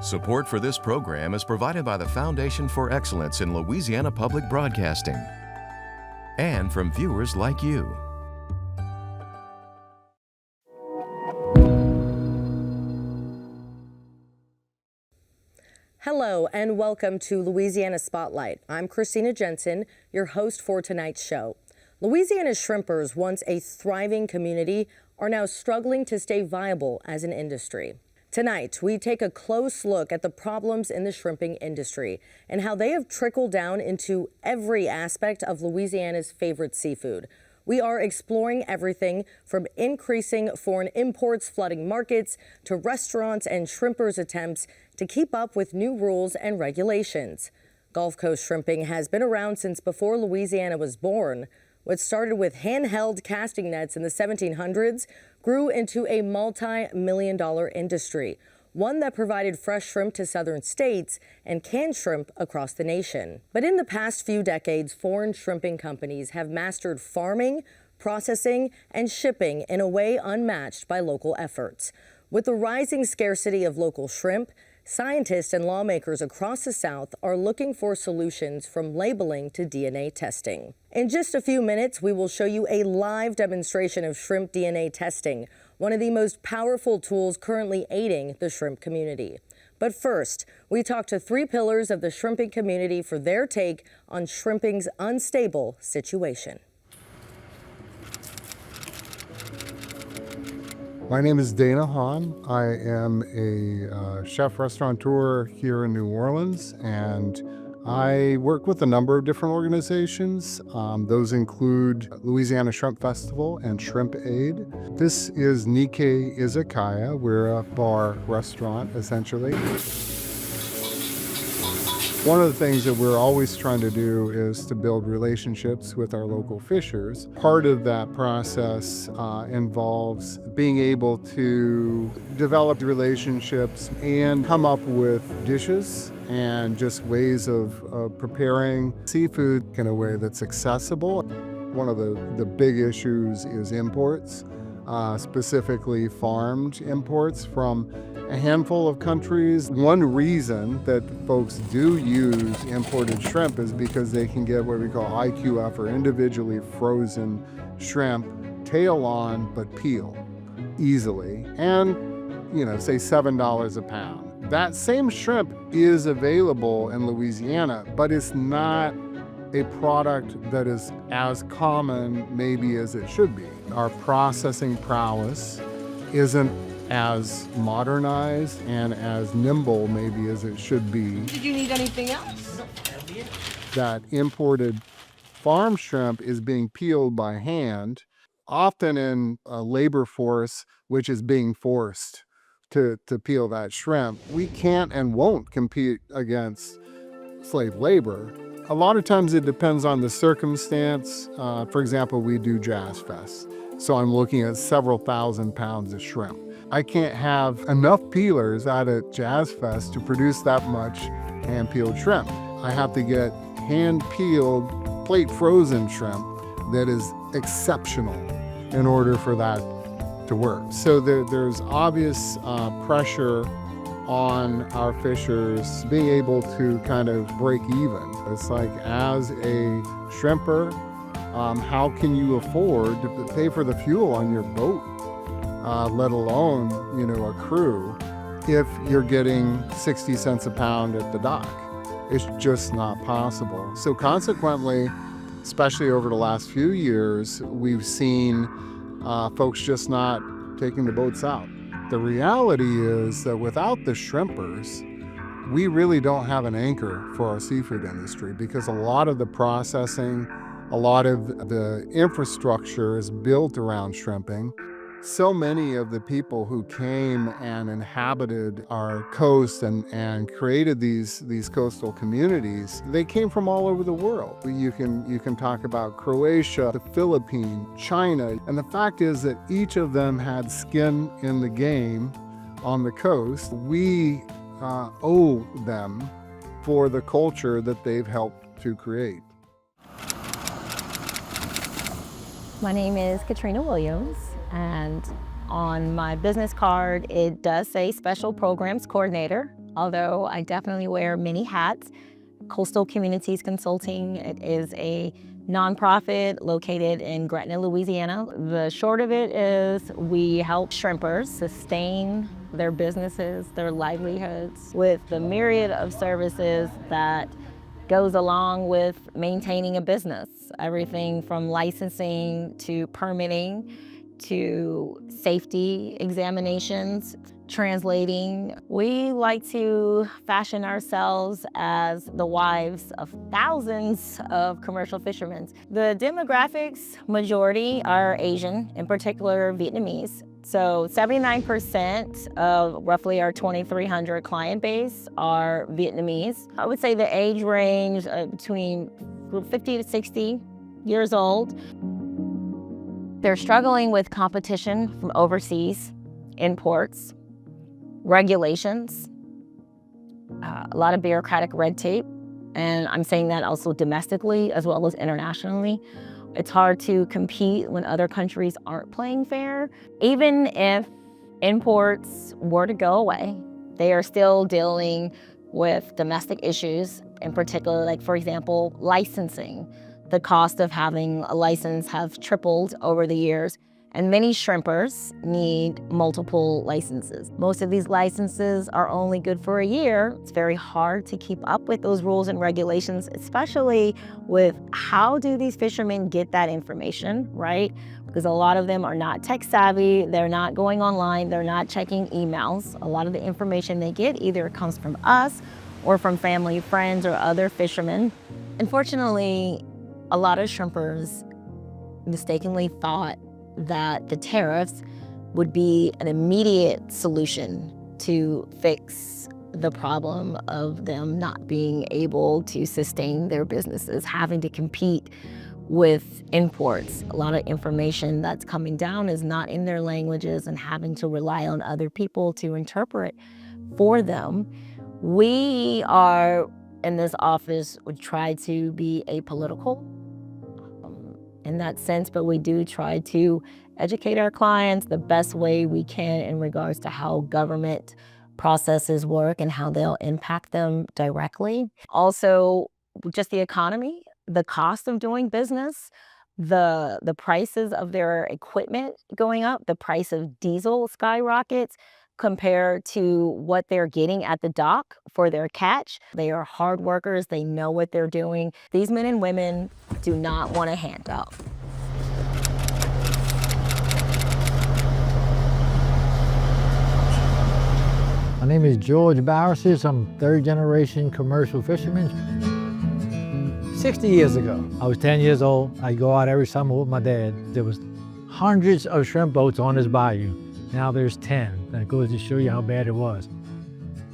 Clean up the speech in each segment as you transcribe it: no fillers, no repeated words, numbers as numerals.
Support for this program is provided by the Foundation for Excellence in Louisiana Public Broadcasting and from viewers like you. Hello and welcome to Louisiana Spotlight. I'm Christina Jensen, your host for tonight's show. Louisiana shrimpers, once a thriving community, are now struggling to stay viable as an industry. Tonight, we take a close look at the problems in the shrimping industry and how they have trickled down into every aspect of Louisiana's favorite seafood. We are exploring everything from increasing foreign imports flooding markets to restaurants and shrimpers' attempts to keep up with new rules and regulations. Gulf Coast shrimping has been around since before Louisiana was born. What started with handheld casting nets in the 1700s grew into a multi-million-dollar industry, one that provided fresh shrimp to southern states and canned shrimp across the nation. But in the past few decades, foreign shrimping companies have mastered farming, processing, and shipping in a way unmatched by local efforts. With the rising scarcity of local shrimp, scientists and lawmakers across the South are looking for solutions from labeling to DNA testing. In just a few minutes, we will show you a live demonstration of shrimp DNA testing, one of the most powerful tools currently aiding the shrimp community. But first, we talk to three pillars of the shrimping community for their take on shrimping's unstable situation. My name is Dana Hahn. I am a chef restaurateur here in New Orleans, and I work with a number of different organizations. Those include Louisiana Shrimp Festival and Shrimp Aid. This is Nikkei Izakaya. We're a bar restaurant, essentially. One of the things that we're always trying to do is to build relationships with our local fishers. Part of that process involves being able to develop relationships and come up with dishes and just ways of preparing seafood in a way that's accessible. One of the big issues is imports, specifically farmed imports from a handful of countries. One reason that folks do use imported shrimp is because they can get what we call IQF, or individually frozen shrimp, tail on but peel easily, and say $7 a pound. That same shrimp is available in Louisiana, but it's not a product that is as common maybe as it should be. Our processing prowess isn't as modernized and as nimble maybe as it should be. Did you need anything else? That imported farm shrimp is being peeled by hand, often in a labor force which is being forced to peel that shrimp. We can't and won't compete against slave labor. A lot of times it depends on the circumstance. For example, we do Jazz Fest, so I'm looking at several thousand pounds of shrimp. I can't have enough peelers out at Jazz Fest to produce that much hand-peeled shrimp. I have to get hand-peeled, plate-frozen shrimp that is exceptional in order for that to work. So there's obvious pressure on our fishers being able to kind of break even. It's like, as a shrimper, how can you afford to pay for the fuel on your boat? Let alone, a crew, if you're getting 60 cents a pound at the dock. It's just not possible. So consequently, especially over the last few years, we've seen folks just not taking the boats out. The reality is that without the shrimpers, we really don't have an anchor for our seafood industry, because a lot of the processing, a lot of the infrastructure is built around shrimping. So many of the people who came and inhabited our coast and created these coastal communities, they came from all over the world. You can talk about Croatia, the Philippines, China, and the fact is that each of them had skin in the game on the coast. We owe them for the culture that they've helped to create. My name is Katrina Williams, and on my business card it does say Special Programs Coordinator. although I definitely wear many hats. Coastal Communities Consulting, it is a nonprofit located in Gretna, Louisiana. The short of it is we help shrimpers sustain their businesses, their livelihoods, with the myriad of services that goes along with maintaining a business. Everything from licensing to permitting to safety examinations, translating. We like to fashion ourselves as the wives of thousands of commercial fishermen. The demographics, majority are Asian, in particular Vietnamese. So 79% of roughly our 2,300 client base are Vietnamese. I would say the age range between 50 to 60 years old. They're struggling with competition from overseas, imports, regulations, a lot of bureaucratic red tape, and I'm saying that also domestically as well as internationally. It's hard to compete when other countries aren't playing fair. Even if imports were to go away, they are still dealing with domestic issues, in particular, like for example, licensing. The cost of having a license have tripled over the years, and many shrimpers need multiple licenses. Most of these licenses are only good for a year. It's very hard to keep up with those rules and regulations, especially with how do these fishermen get that information, right? Because a lot of them are not tech savvy, they're not going online, they're not checking emails. A lot of the information they get either comes from us or from family, friends, or other fishermen. Unfortunately, a lot of shrimpers mistakenly thought that the tariffs would be an immediate solution to fix the problem of them not being able to sustain their businesses, having to compete with imports. A lot of information that's coming down is not in their languages and having to rely on other people to interpret for them. We are in this office would try to be apolitical in that sense, but we do try to educate our clients the best way we can in regards to how government processes work and how they'll impact them directly. Also, just the economy, the cost of doing business, the prices of their equipment going up, the price of diesel skyrockets compared to what they're getting at the dock for their catch. They are hard workers, they know what they're doing. These men and women do not want a handout. My name is George Barrises. I'm third generation commercial fisherman. 60 years ago, I was 10 years old. I'd go out every summer with my dad. There was hundreds of shrimp boats on this bayou. Now there's 10. That goes to show you how bad it was.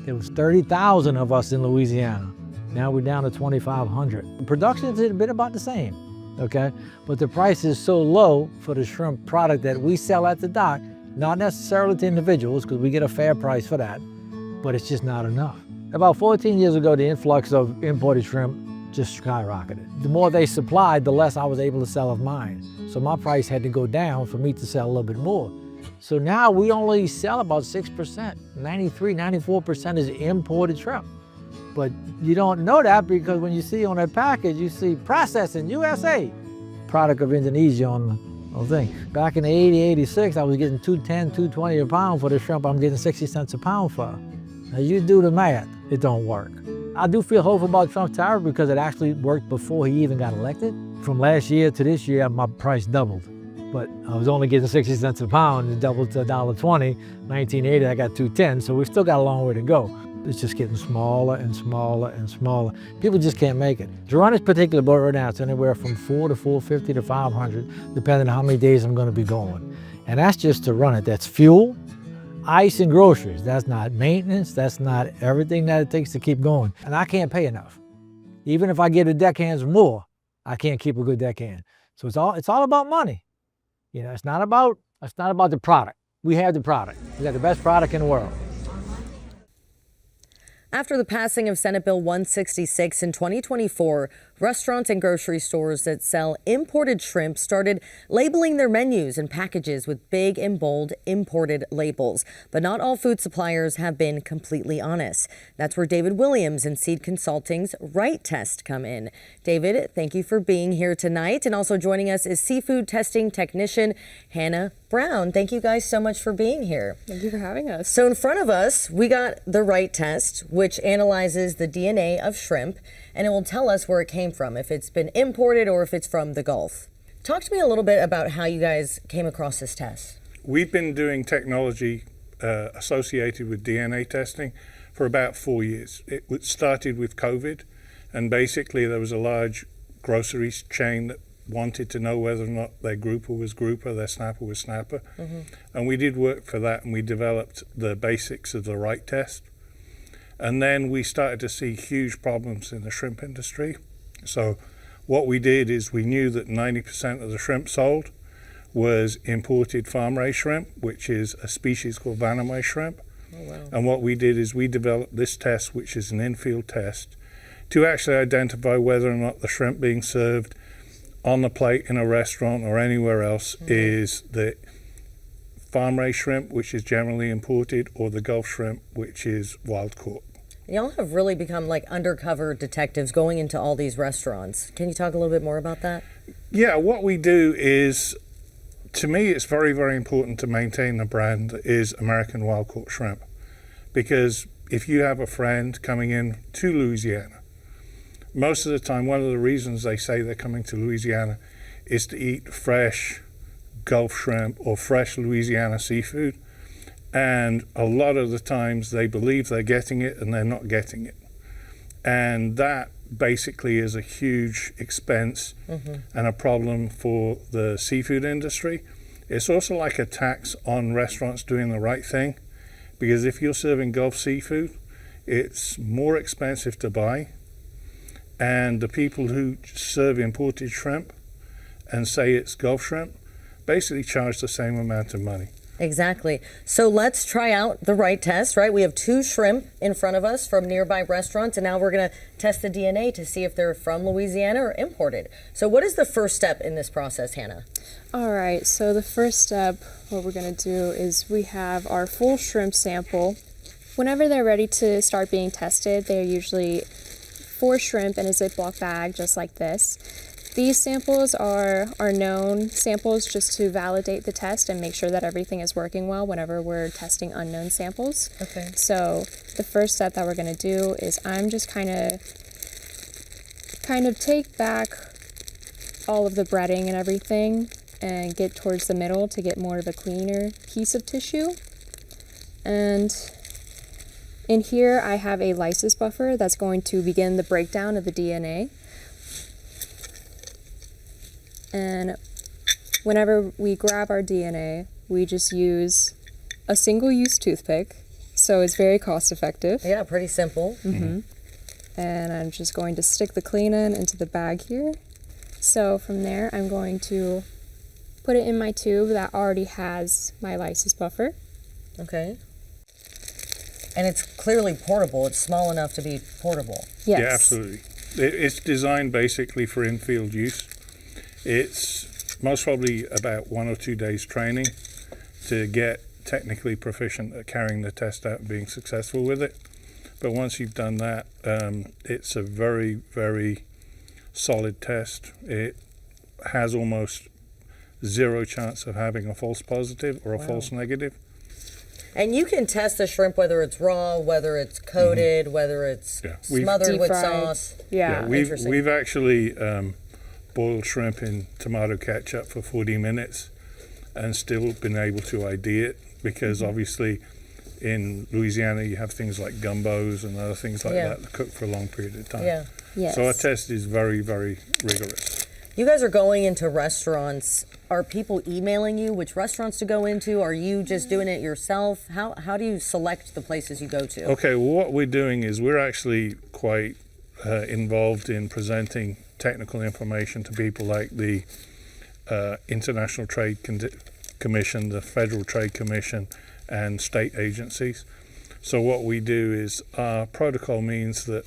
There was 30,000 of us in Louisiana. Now we're down to 2,500. Production is a bit about the same, okay? But the price is so low for the shrimp product that we sell at the dock, not necessarily to individuals, because we get a fair price for that, but it's just not enough. About 14 years ago, the influx of imported shrimp just skyrocketed. The more they supplied, the less I was able to sell of mine. So my price had to go down for me to sell a little bit more. So now we only sell about 6%. 93, 94% is imported shrimp. But you don't know that because when you see on that package, you see processing USA, product of Indonesia on the thing. Back in the 80, 86, I was getting $210, $220 a pound for the shrimp I'm getting 60 cents a pound for. Now you do the math, it don't work. I do feel hopeful about Trump's tariff because it actually worked before he even got elected. From last year to this year, my price doubled. But I was only getting 60 cents a pound, it doubled to $1.20. 1980, I got $2.10, so we've still got a long way to go. It's just getting smaller and smaller and smaller. People just can't make it. To run this particular boat right now, it's anywhere from $400 to $450 to $500, depending on how many days I'm gonna be going. And that's just to run it. That's fuel, ice, and groceries. That's not maintenance, that's not everything that it takes to keep going. And I can't pay enough. Even if I give the deckhands more, I can't keep a good deckhand. So it's all about money. You know, it's not about the product. We have the product. We got the best product in the world. After the passing of Senate Bill 166 in 2024, Restaurants and grocery stores that sell imported shrimp started labeling their menus and packages with big and bold imported labels. But not all food suppliers have been completely honest. That's where David Williams and Seed Consulting's Right Test come in. David, thank you for being here tonight. And also joining us is seafood testing technician Hannah Brown. Thank you guys so much for being here. Thank you for having us. So in front of us, we got the Right Test, which analyzes the DNA of shrimp, and it will tell us where it came from, if it's been imported or if it's from the Gulf. Talk to me a little bit about how you guys came across this test. We've been doing technology associated with DNA testing for about 4 years. It started with COVID, and basically there was a large grocery chain that wanted to know whether or not their grouper was grouper, their snapper was snapper. And we did work for that, and we developed the basics of the Right Test. And then we started to see huge problems in the shrimp industry. So what we did is we knew that 90% of the shrimp sold was imported farm-raised shrimp, which is a species called Vanamay shrimp. Oh, wow. And what we did is we developed this test, which is an in-field test, to actually identify whether or not the shrimp being served on the plate in a restaurant or anywhere else is the farm-raised shrimp, which is generally imported, or the Gulf shrimp, which is wild-caught. Y'all have really become like undercover detectives going into all these restaurants. Can you talk a little bit more about that? Yeah, what we do is, to me, it's very, very important to maintain the brand that is American wild-caught shrimp. Because if you have a friend coming in to Louisiana, most of the time, one of the reasons they say they're coming to Louisiana is to eat fresh Gulf shrimp or fresh Louisiana seafood. And a lot of the times they believe they're getting it and they're not getting it. And that basically is a huge expense and a problem for the seafood industry. It's also like a tax on restaurants doing the right thing, because if you're serving Gulf seafood, it's more expensive to buy. And the people who serve imported shrimp and say it's Gulf shrimp basically charge the same amount of money. Exactly. So let's try out the Right Test, right? We have 2 shrimp in front of us from nearby restaurants, and now we're going to test the DNA to see if they're from Louisiana or imported. So what is the first step in this process, Hannah? All right, so the first step, what we're going to do is we have our full shrimp sample. Whenever they're ready to start being tested, they're usually 4 shrimp in a Ziploc bag, just like this. These samples are known samples just to validate the test and make sure that everything is working well whenever we're testing unknown samples. Okay. So the first step that we're going to do is I'm just kind of take back all of the breading and everything and get towards the middle to get more of a cleaner piece of tissue. And in here I have a lysis buffer that's going to begin the breakdown of the DNA. And whenever we grab our DNA, we just use a single-use toothpick, so it's very cost-effective. Yeah, pretty simple. And I'm just going to stick the clean end into the bag here. So from there, I'm going to put it in my tube that already has my lysis buffer. Okay. And it's clearly portable. It's small enough to be portable. Yes. Yeah, absolutely. It's designed basically for in-field use. It's most probably about 1 or 2 days training to get technically proficient at carrying the test out and being successful with it. But once you've done that, it's a very, very solid test. It has almost 0 chance of having a false positive or a false negative. And you can test the shrimp whether it's raw, whether it's coated, whether it's smothered with Deep-fried. sauce. Yeah. We've actually boiled shrimp in tomato ketchup for 40 minutes and still been able to ID it, because obviously in Louisiana you have things like gumbos and other things like that cook for a long period of time. Yeah. Yes. So our test is very, very rigorous. You guys are going into restaurants. Are people emailing you which restaurants to go into? Are you just doing it yourself? How do you select the places you go to? Okay, well, what we're doing is we're actually quite involved in presenting technical information to people like the International Trade Commission, the Federal Trade Commission, and state agencies. So what we do is our protocol means that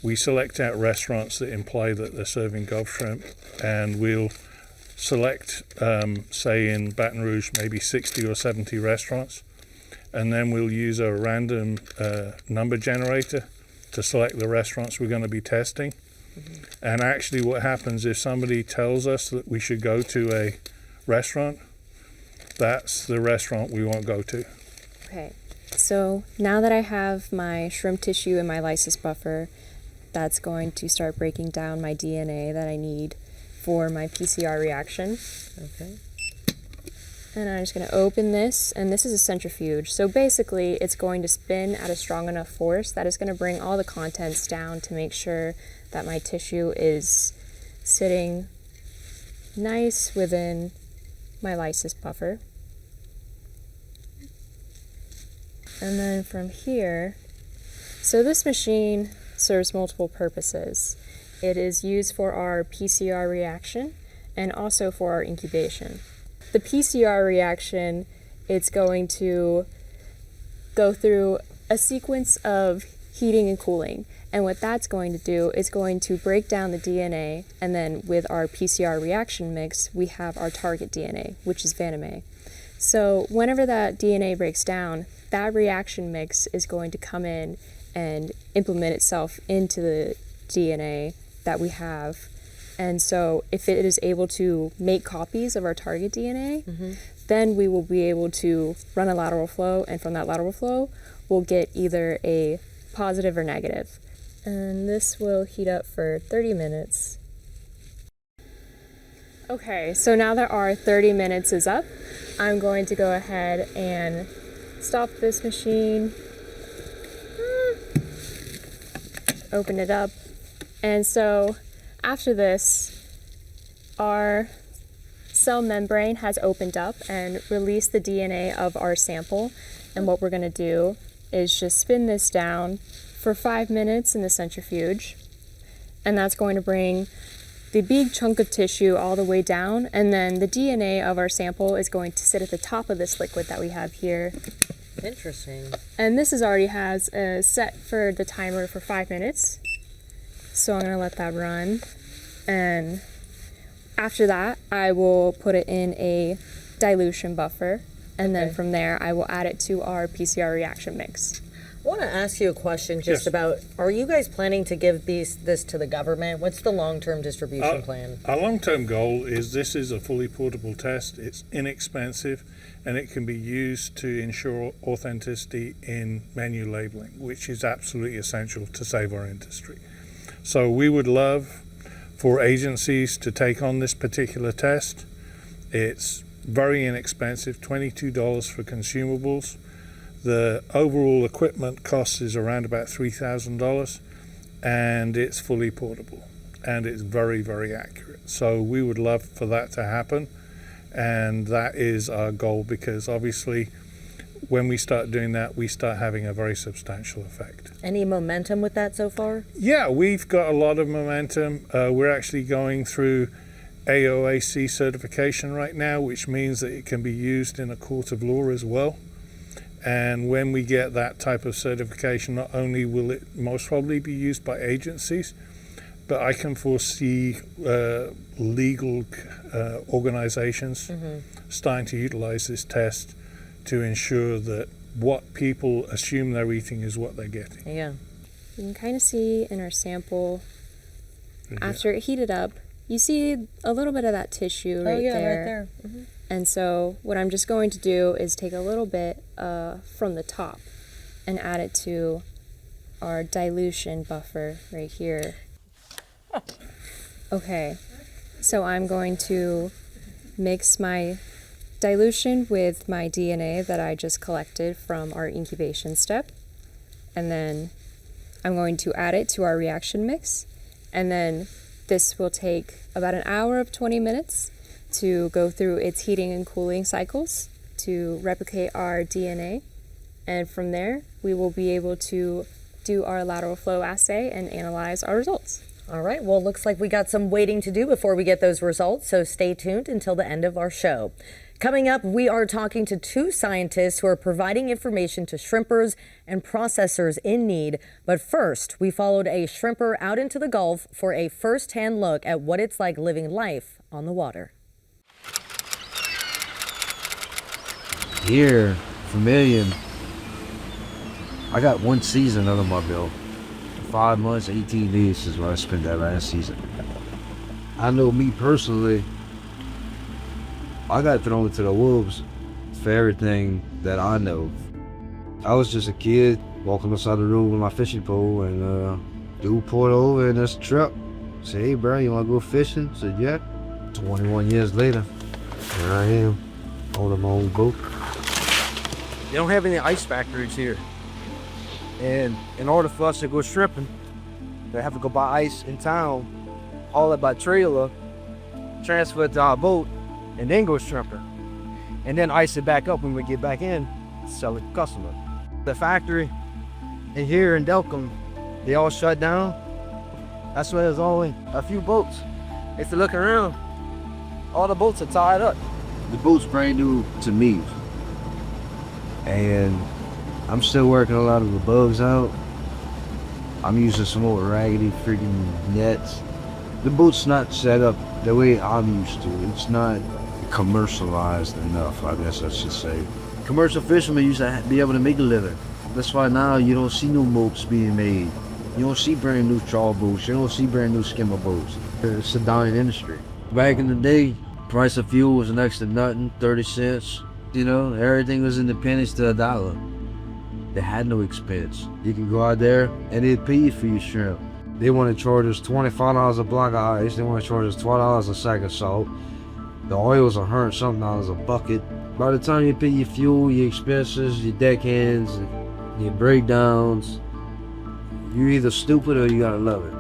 we select out restaurants that imply that they're serving Gulf shrimp, and we'll select, say in Baton Rouge, maybe 60 or 70 restaurants, and then we'll use a random number generator to select the restaurants we're going to be testing. And actually what happens if somebody tells us that we should go to a restaurant, that's the restaurant we won't go to. Okay, so now that I have my shrimp tissue and my lysis buffer, that's going to start breaking down my DNA that I need for my PCR reaction. Okay. And I'm just going to open this, and this is a centrifuge. So basically, it's going to spin at a strong enough force that it's going to bring all the contents down to make sure that my tissue is sitting nice within my lysis buffer. And then from here, so this machine serves multiple purposes. It is used for our PCR reaction and also for our incubation. The PCR reaction, it's going to go through a sequence of heating and cooling. And what that's going to do is going to break down the DNA, and then with our PCR reaction mix, we have our target DNA, which is Vaname. So whenever that DNA breaks down, that reaction mix is going to come in and implement itself into the DNA that we have. And so if it is able to make copies of our target DNA, then we will be able to run a lateral flow, and from that lateral flow, we'll get either a positive or negative. And this will heat up for 30 minutes. Okay, so now that our 30 minutes is up, I'm going to go ahead and stop this machine, open it up, and so after this, our cell membrane has opened up and released the DNA of our sample, and what we're going to do is just spin this down for 5 minutes in the centrifuge, and that's going to bring the big chunk of tissue all the way down, and then the DNA of our sample is going to sit at the top of this liquid that we have here. Interesting. And this already has a set for the timer for 5 minutes, so I'm going to let that run, and after that I will put it in a dilution buffer, and then from there I will add it to our PCR reaction mix. I want to ask you a question just Yes. about, are you guys planning to give this to the government? What's the long-term distribution plan? Our long-term goal is this is a fully portable test. It's inexpensive, and it can be used to ensure authenticity in menu labeling, which is absolutely essential to save our industry. So we would love for agencies to take on this particular test. It's very inexpensive, $22 for consumables. The overall equipment cost is around about $3,000, and it's fully portable, and it's very, very accurate. So we would love for that to happen, and that is our goal, because obviously when we start doing that, we start having a very substantial effect. Any momentum with that so far? Yeah, we've got a lot of momentum. We're actually going through AOAC certification right now, which means that it can be used in a court of law as well. And when we get that type of certification, not only will it most probably be used by agencies, but I can foresee legal organizations starting to utilize this test to ensure that what people assume they're eating is what they're getting. Yeah. You can kind of see in our sample, after it heated up, you see a little bit of that tissue right there. Right there. And so what I'm just going to do is take a little bit from the top and add it to our dilution buffer right here. Okay, so I'm going to mix my dilution with my DNA that I just collected from our incubation step, and then I'm going to add it to our reaction mix, and then this will take about an hour of 20 minutes to go through its heating and cooling cycles to replicate our DNA, and from there we will be able to do our lateral flow assay and analyze our results. All right, well, looks like we got some waiting to do before we get those results, so stay tuned until the end of our show. Coming up, we are talking to two scientists who are providing information to shrimpers and processors in need. But first, we followed a shrimper out into the Gulf for a first-hand look at what it's like living life on the water. Here, Vermilion, I got one season under my belt. 5 months, 18 days is where I spent that last season. I know me personally, I got thrown to the wolves for everything that I know. I was just a kid walking beside the road with my fishing pole, and dude pulled over in this truck. Said, "Hey bro, you wanna go fishing?" I said, "Yeah." 21 years later, here I am, owning my own boat. They don't have any ice factories here. And in order for us to go shrimping, they have to go buy ice in town, haul it by trailer, transfer it to our boat, and then go shrimping. And then ice it back up when we get back in, sell it to customer. The factory in here in Delcom, they all shut down. That's why there's only a few boats. If you look around, all the boats are tied up. The boat's brand new to me, and I'm still working a lot of the bugs out. I'm using some old raggedy freaking nets. The boat's not set up the way I'm used to. It's not commercialized enough, I guess I should say. Commercial fishermen used to be able to make a living. That's why now you don't see new boats being made. You don't see brand new trawl boats. You don't see brand new skimmer boats. It's a dying industry. Back in the day, price of fuel was next to nothing, 30 cents. You know, everything was in the pennies to $1. They had no expense. You can go out there and they'd pay you for your shrimp. They want to charge us $25 a block of ice. They want to charge us $12 a sack of salt. The oil's $100-something a bucket. By the time you pay your fuel, your expenses, your deckhands, your breakdowns, you're either stupid or you gotta love it.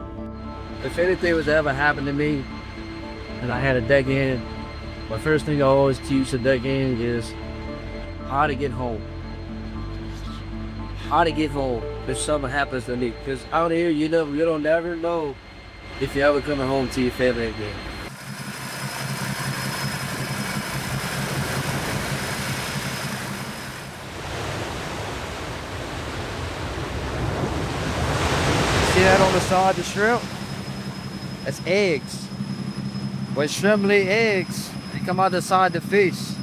If anything was to ever happen to me and I had a deckhand, my first thing I always teach the deckhand is how to get home. How to get home if something happens to me. Because out here, you don't never know if you're ever coming home to your family again. See that on the side of the shrimp? That's eggs. When shrimp lay eggs, they come out the side of the fish.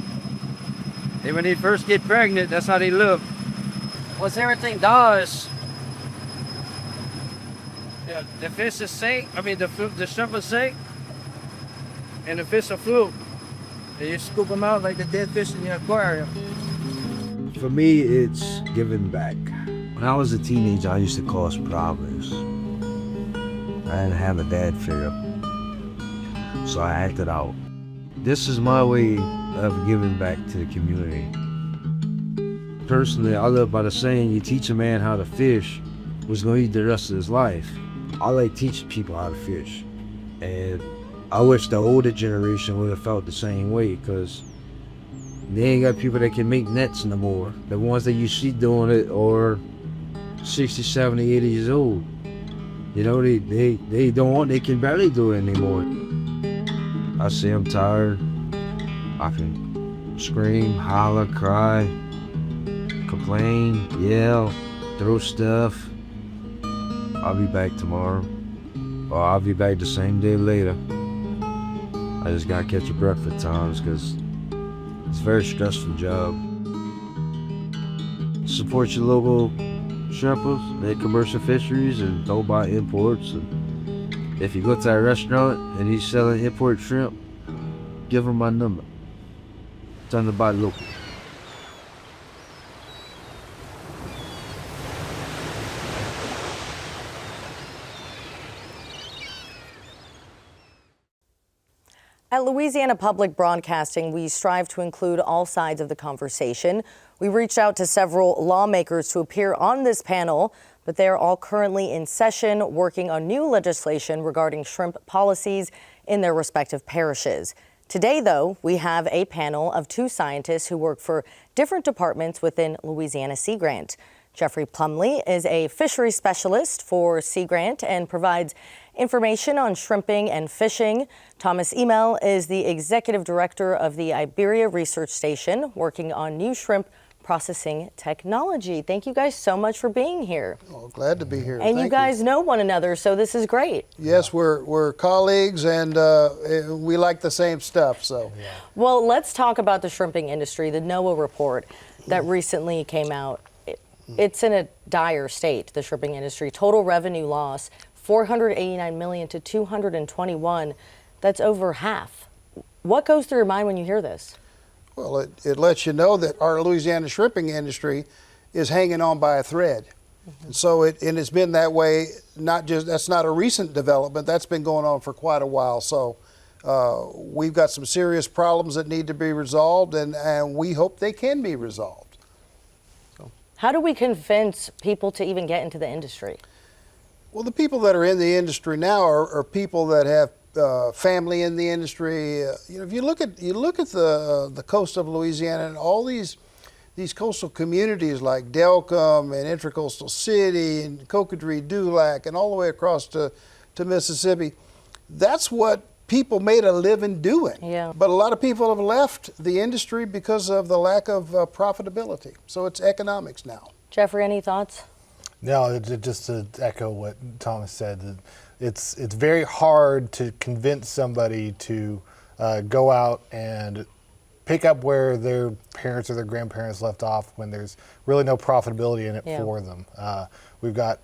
And when they first get pregnant, that's how they look. Once everything dies, the fish is sink. I mean, the shrimp will sink, and the fish will float. And you scoop them out like the dead fish in the aquarium. For me, it's giving back. When I was a teenager, I used to cause problems. I didn't have a dad figure, so I acted out. This is my way of giving back to the community. Personally, I live by the saying, you teach a man how to fish, who's gonna eat the rest of his life. I like teaching people how to fish. And I wish the older generation would have felt the same way, because they ain't got people that can make nets no more. The ones that you see doing it are 60, 70, 80 years old. You know, they can barely do it anymore. I say I'm tired. I can scream, holler, cry, complain, yell, throw stuff. I'll be back tomorrow, or I'll be back the same day later. I just gotta catch a breath at times, because it's a very stressful job. Support your local shrimpers, their commercial fisheries, and don't buy imports. And if you go to a restaurant and he's selling import shrimp, give him my number. Tell him to buy local. At Louisiana Public Broadcasting, we strive to include all sides of the conversation. We reached out to several lawmakers to appear on this panel, but they're all currently in session working on new legislation regarding shrimp policies in their respective parishes. Today, though, we have a panel of two scientists who work for different departments within Louisiana Sea Grant. Jeffrey Plumley is a fishery specialist for Sea Grant and provides information on shrimping and fishing. Thomas Emel is the executive director of the Iberia Research Station, working on new shrimp processing technology. Thank you guys so much for being here. Oh, glad to be here. And you guys know one another, so this is great. Yes, we're colleagues, and we like the same stuff. So, Well, let's talk about the shrimping industry. The NOAA report that recently came out, it's in a dire state, the shrimping industry. Total revenue loss, $489 million to $221. That's over half. What goes through your mind when you hear this? well, it lets you know that our Louisiana shrimping industry is hanging on by a thread. And so it's been that way. That's not a recent development. That's been going on for quite a while. So we've got some serious problems that need to be resolved, and we hope they can be resolved. How do we convince people to even get into the industry? Well, the people that are in the industry now are people that have family in the industry. If you look at the coast of Louisiana and all these coastal communities like Delcom and Intracoastal City and Cocodrie, Dulac, and all the way across to Mississippi, that's what people made a living doing. Yeah. But a lot of people have left the industry because of the lack of profitability. So it's economics now. Jeffrey, any thoughts? No, just to echo what Thomas said, it's very hard to convince somebody to go out and pick up where their parents or their grandparents left off when there's really no profitability in it for them. We've got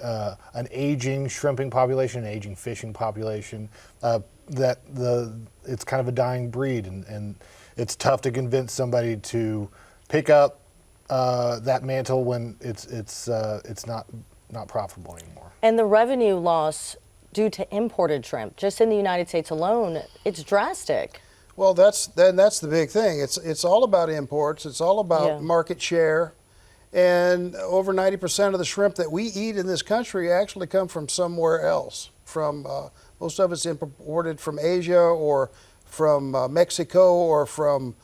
an aging shrimping population, an aging fishing population. It's kind of a dying breed, and it's tough to convince somebody to pick up that mantle when it's not profitable anymore. And the revenue loss due to imported shrimp, just in the United States alone, it's drastic. Well, that's the big thing. It's all about imports. It's all about market share, and over 90% of the shrimp that we eat in this country actually come from somewhere else. Most of it's imported from Asia or from Mexico or from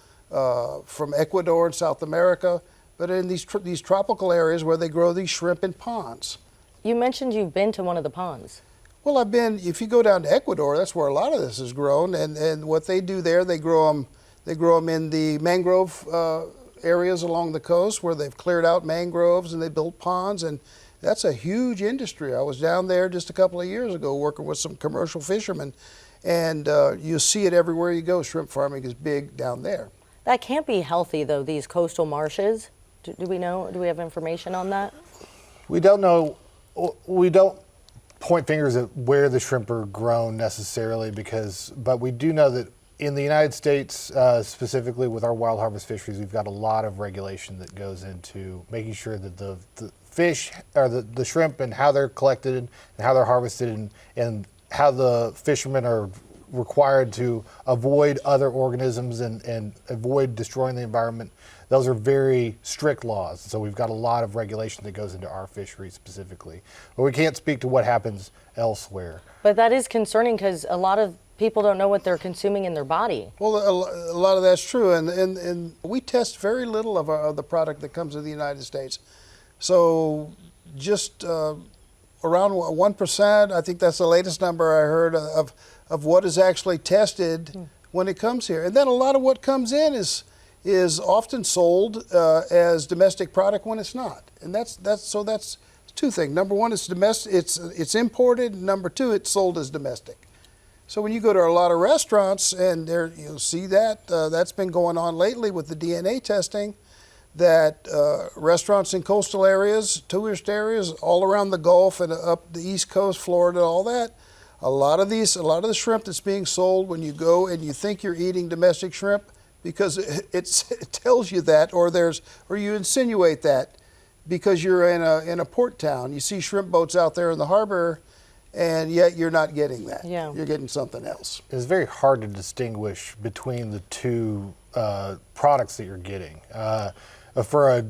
Ecuador and South America. But in these tropical areas where they grow these shrimp in ponds. You mentioned you've been to one of the ponds. Well, if you go down to Ecuador, that's where a lot of this is grown, and what they do there, they grow them in the mangrove areas along the coast where they've cleared out mangroves and they built ponds, and that's a huge industry. I was down there just a couple of years ago working with some commercial fishermen, and you see it everywhere you go. Shrimp farming is big down there. That can't be healthy, though, these coastal marshes. Do we know? Do we have information on that? We don't know. We don't point fingers at where the shrimp are grown necessarily, but we do know that in the United States, specifically with our wild harvest fisheries, we've got a lot of regulation that goes into making sure that the fish or the shrimp and how they're collected and how they're harvested and how the fishermen are required to avoid other organisms and avoid destroying the environment. Those are very strict laws. So we've got a lot of regulation that goes into our fisheries specifically. But we can't speak to what happens elsewhere. But that is concerning because a lot of people don't know what they're consuming in their body. Well, a lot of that's true, and we test very little of the product that comes to the United States. So just around 1%, I think that's the latest number I heard of what is actually tested when it comes here. And then a lot of what comes in is often sold as domestic product when it's not. And that's two things. Number one, it's domestic. It's imported. Number two, it's sold as domestic. So when you go to a lot of restaurants, and you'll see that that's been going on lately with the DNA testing, that restaurants in coastal areas, tourist areas, all around the Gulf and up the East Coast, Florida, all that, a lot of the shrimp that's being sold, when you go and you think you're eating domestic shrimp, because it tells you that, or you insinuate that, because you're in a port town. You see shrimp boats out there in the harbor, and yet you're not getting that. Yeah. You're getting something else. It's very hard to distinguish between the two products that you're getting. For a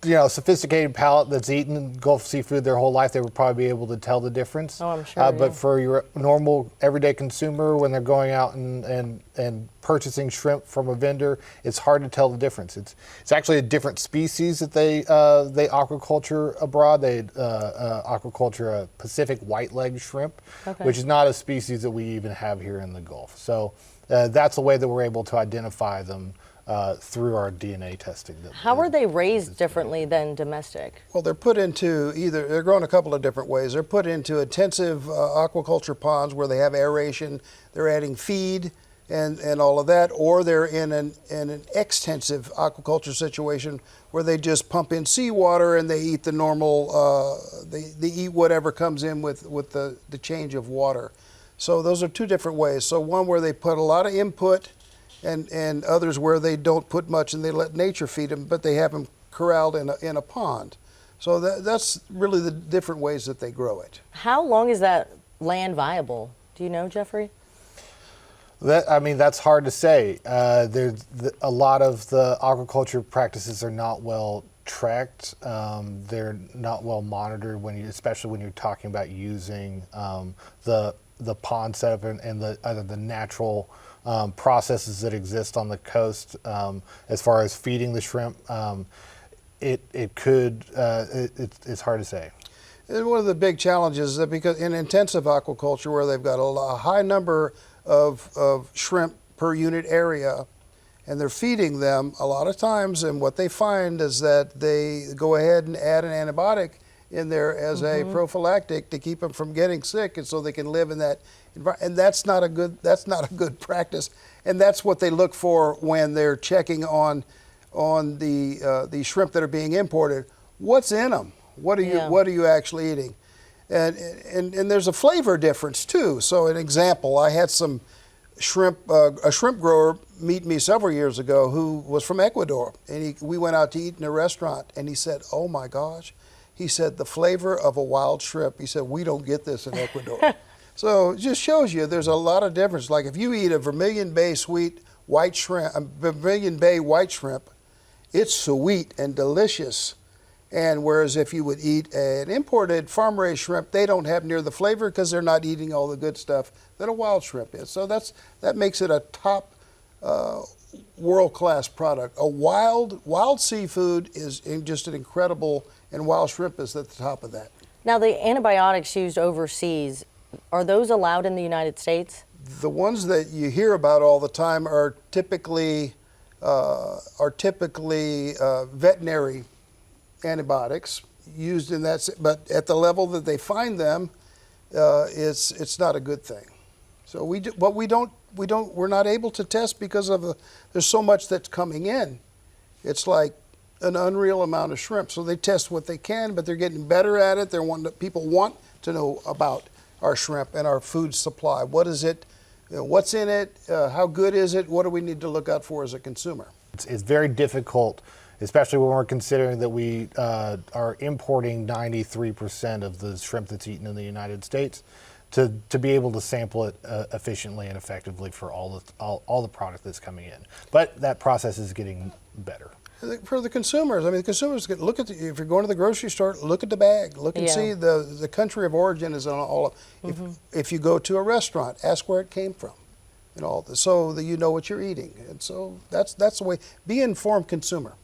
sophisticated palate that's eaten Gulf seafood their whole life, they would probably be able to tell the difference. Oh, I'm sure. But for your normal everyday consumer, when they're going out and purchasing shrimp from a vendor, it's hard to tell the difference. It's actually a different species that they aquaculture abroad. They aquaculture a Pacific white-legged shrimp, which is not a species that we even have here in the Gulf. So that's the way that we're able to identify them. Through our DNA testing. How are they raised differently than domestic? Well, they're put into they're grown a couple of different ways. They're put into intensive aquaculture ponds where they have aeration, they're adding feed and all of that, or they're in an extensive aquaculture situation where they just pump in seawater and they eat the normal, they eat whatever comes in with the change of water. So those are two different ways. So one where they put a lot of input, and others where they don't put much and they let nature feed them, but they have them corralled in a pond. So that's really the different ways that they grow it. How long is that land viable? Do you know, Jeffrey? That's hard to say. There's a lot of the aquaculture practices are not well tracked. They're not well monitored especially when you're talking about using the pond setup and the natural processes that exist on the coast as far as feeding the shrimp. It's hard to say. And one of the big challenges is that because in intensive aquaculture where they've got a high number of shrimp per unit area and they're feeding them a lot of times, and what they find is that they go ahead and add an antibiotic in there as a prophylactic to keep them from getting sick, and so they can live in that environment. And that's not a good practice. And that's what they look for when they're checking on the shrimp that are being imported. What's in them? What are you actually eating? And there's a flavor difference too. So an example, I had some shrimp, a shrimp grower meet me several years ago who was from Ecuador, and we went out to eat in a restaurant, and he said, "Oh my gosh." He said, the flavor of a wild shrimp. He said, we don't get this in Ecuador. So it just shows you there's a lot of difference. Like if you eat a Vermilion Bay white shrimp, it's sweet and delicious. And whereas if you would eat an imported farm-raised shrimp, they don't have near the flavor because they're not eating all the good stuff that a wild shrimp is. So that makes it a top world-class product. A wild seafood is just an incredible, and wild shrimp is at the top of that. Now, the antibiotics used overseas, are those allowed in the United States? The ones that you hear about all the time are typically veterinary antibiotics used in that, but at the level that they find them, it's not a good thing. So we're not able to test because of there's so much that's coming in. It's like an unreal amount of shrimp. So they test what they can, but they're getting better at it. People want to know about our shrimp and our food supply. What is it? What's in it? How good is it? What do we need to look out for as a consumer? It's very difficult, especially when we're considering that we are importing 93% of the shrimp that's eaten in the United States, to be able to sample it efficiently and effectively for all the product that's coming in. But that process is getting better. For the consumers, the consumers can look at if you're going to the grocery store, look at the bag, look and see the country of origin is on all of. If you go to a restaurant, ask where it came from, and all this, so that you know what you're eating. And so that's the way. Be an informed consumer.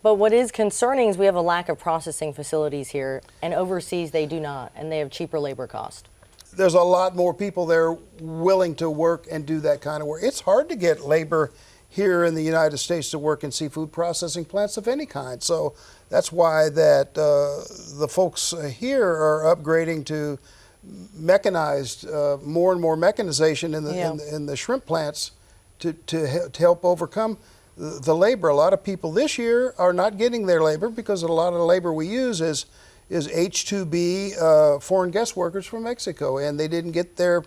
But what is concerning is we have a lack of processing facilities here, and overseas they do not, and they have cheaper labor cost. There's a lot more people there willing to work and do that kind of work. It's hard to get labor here in the United States to work in seafood processing plants of any kind. So that's why that the folks here are upgrading to mechanized, more and more mechanization in the shrimp plants to help overcome the labor. A lot of people this year are not getting their labor because a lot of the labor we use is H-2B foreign guest workers from Mexico, and they didn't get the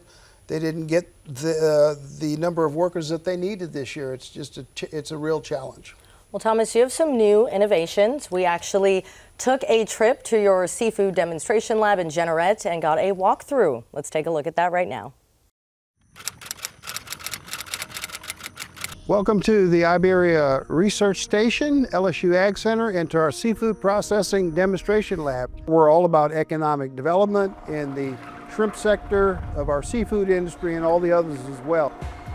number of workers that they needed this year. It's just it's a real challenge. Well, Thomas, you have some new innovations. We actually took a trip to your seafood demonstration lab in Jeanerette and got a walkthrough. Let's take a look at that right now. Welcome to the Iberia Research Station, LSU Ag Center, and to our seafood processing demonstration lab. We're all about economic development in the shrimp sector of our seafood industry and all the others as well.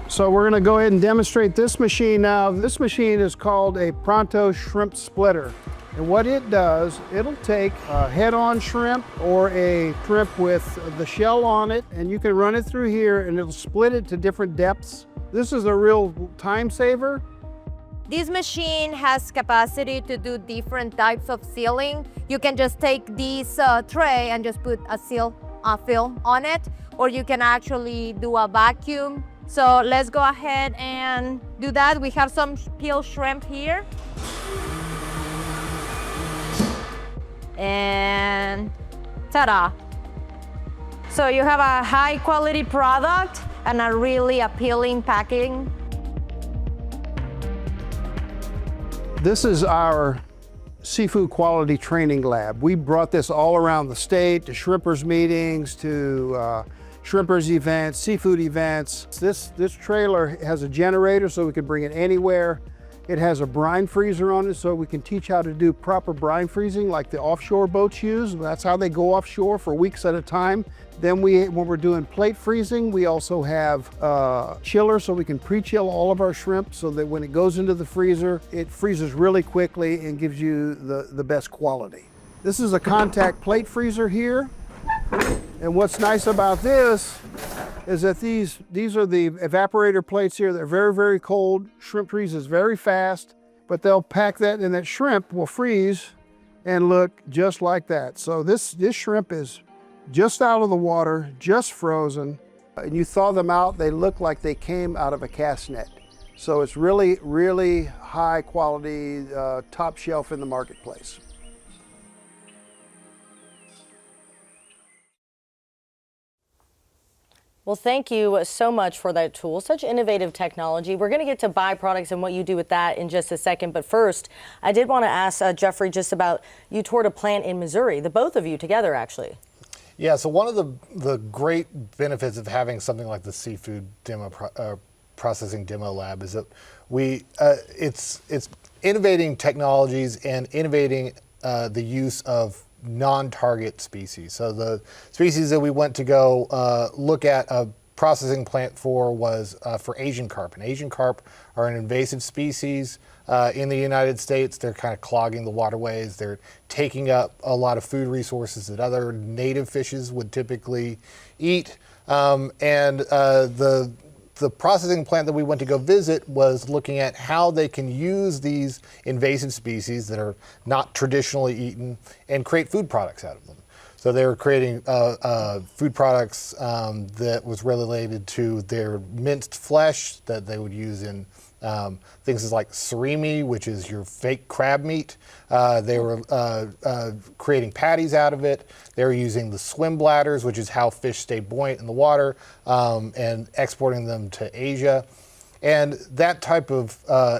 So we're going to go ahead and demonstrate this machine now. This machine is called a Pronto Shrimp Splitter. And what it does, it'll take a head-on shrimp or a shrimp with the shell on it, and you can run it through here and it'll split it to different depths. This is a real time saver. This machine has capacity to do different types of sealing. You can just take this tray and just put a film on it, or you can actually do a vacuum. So let's go ahead and do that. We have some peeled shrimp here. And ta-da! So you have a high quality product and a really appealing packing. This is our seafood quality training lab. We brought this all around the state to shrimpers meetings, to shrimpers events, seafood events. This trailer has a generator so we can bring it anywhere. It has a brine freezer on it so we can teach how to do proper brine freezing like the offshore boats use. That's how they go offshore for weeks at a time. Then when we're doing plate freezing, we also have chiller so we can pre-chill all of our shrimp so that when it goes into the freezer, it freezes really quickly and gives you the best quality. This is a contact plate freezer here. And what's nice about this is that these are the evaporator plates here. They're very, very cold. Shrimp freezes very fast, but they'll pack that and that shrimp will freeze and look just like that. So this shrimp is just out of the water, just frozen. And you thaw them out, they look like they came out of a cast net. So it's really, really high quality, top shelf in the marketplace. Well, thank you so much for that tool. Such innovative technology. We're going to get to byproducts and what you do with that in just a second. But first, I did want to ask Jeffrey just about, you toured a plant in Missouri, the both of you together, actually. Yeah, so one of the great benefits of having something like the seafood processing demo lab is that it's innovating technologies and innovating the use of non-target species. So the species that we went to go look at a processing plant for was for Asian carp. And Asian carp are an invasive species in the United States. They're kind of clogging the waterways. They're taking up a lot of food resources that other native fishes would typically eat. The processing plant that we went to go visit was looking at how they can use these invasive species that are not traditionally eaten and create food products out of them. So they were creating food products that was related to their minced flesh that they would use in things like surimi, which is your fake crab meat. They were creating patties out of it. They were using the swim bladders, which is how fish stay buoyant in the water, and exporting them to Asia. And that type of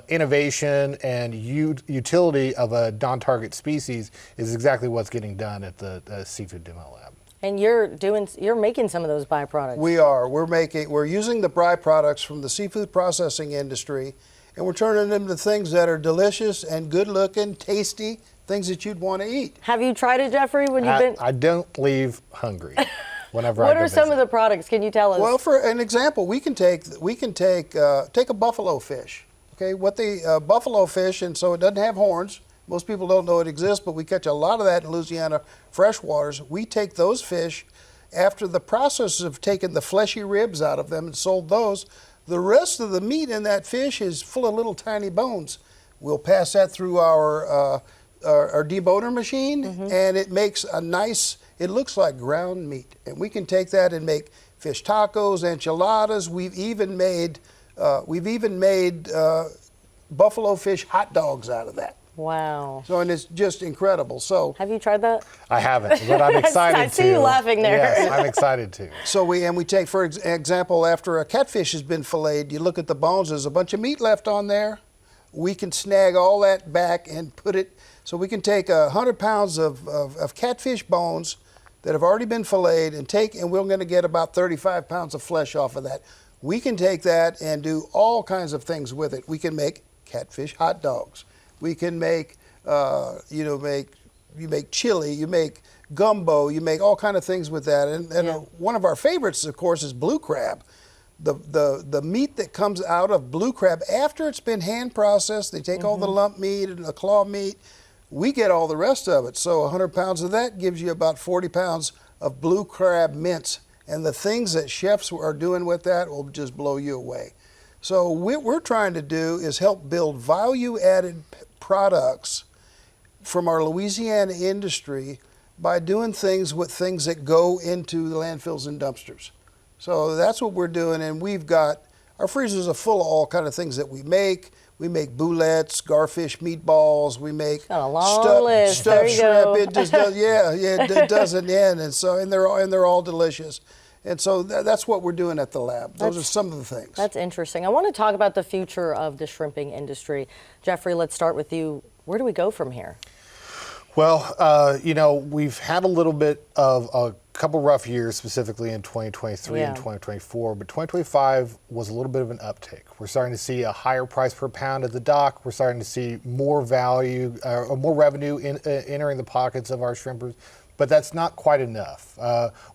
innovation and utility of a non-target species is exactly what's getting done at the Seafood Demo Lab. And you're making some of those byproducts. We are. We're using the byproducts from the seafood processing industry, and we're turning them to things that are delicious and good looking, tasty, things that you'd want to eat. Have you tried it, Jeffrey, when you've been? I don't leave hungry. Whenever what are some of the products? Can you tell us? Well, for an example, we can take a buffalo fish. Okay, what the buffalo fish, and so it doesn't have horns. Most people don't know it exists, but we catch a lot of that in Louisiana freshwaters. We take those fish after the process of taking the fleshy ribs out of them and sold those. The rest of the meat in that fish is full of little tiny bones. We'll pass that through our deboner machine, and it makes a nice. It looks like ground meat, and we can take that and make fish tacos, enchiladas. We've even made buffalo fish hot dogs out of that. Wow. So, and it's just incredible. So, have you tried that? I haven't, but I'm excited to. I see you laughing there. Yes, I'm excited to. So we take, for example, after a catfish has been filleted, you look at the bones, there's a bunch of meat left on there. We can snag all that back and put it, so we can take 100 pounds of catfish bones that have already been filleted and we're going to get about 35 pounds of flesh off of that. We can take that and do all kinds of things with it. We can make catfish hot dogs. We can make, you make chili, you make gumbo, you make all kind of things with that. And one of our favorites, of course, is blue crab. The meat that comes out of blue crab after it's been hand processed, they take all the lump meat and the claw meat. We get all the rest of it. So 100 pounds of that gives you about 40 pounds of blue crab mince. And the things that chefs are doing with that will just blow you away. So what we're trying to do is help build value-added products from our Louisiana industry by doing things with things that go into the landfills and dumpsters. So that's what we're doing, and we've got, our freezers are full of all kind of things that we make. We make boulettes, garfish meatballs. We make stuffed shrimp. It just does, it doesn't end, and they're all delicious. And so that's what we're doing at the lab. Those are some of the things. That's interesting. I want to talk about the future of the shrimping industry. Jeffrey, let's start with you. Where do we go from here? Well, we've had a little bit of a couple rough years, specifically in 2023 and 2024, but 2025 was a little bit of an uptick. We're starting to see a higher price per pound at the dock. We're starting to see more value, more revenue entering the pockets of our shrimpers, but that's not quite enough.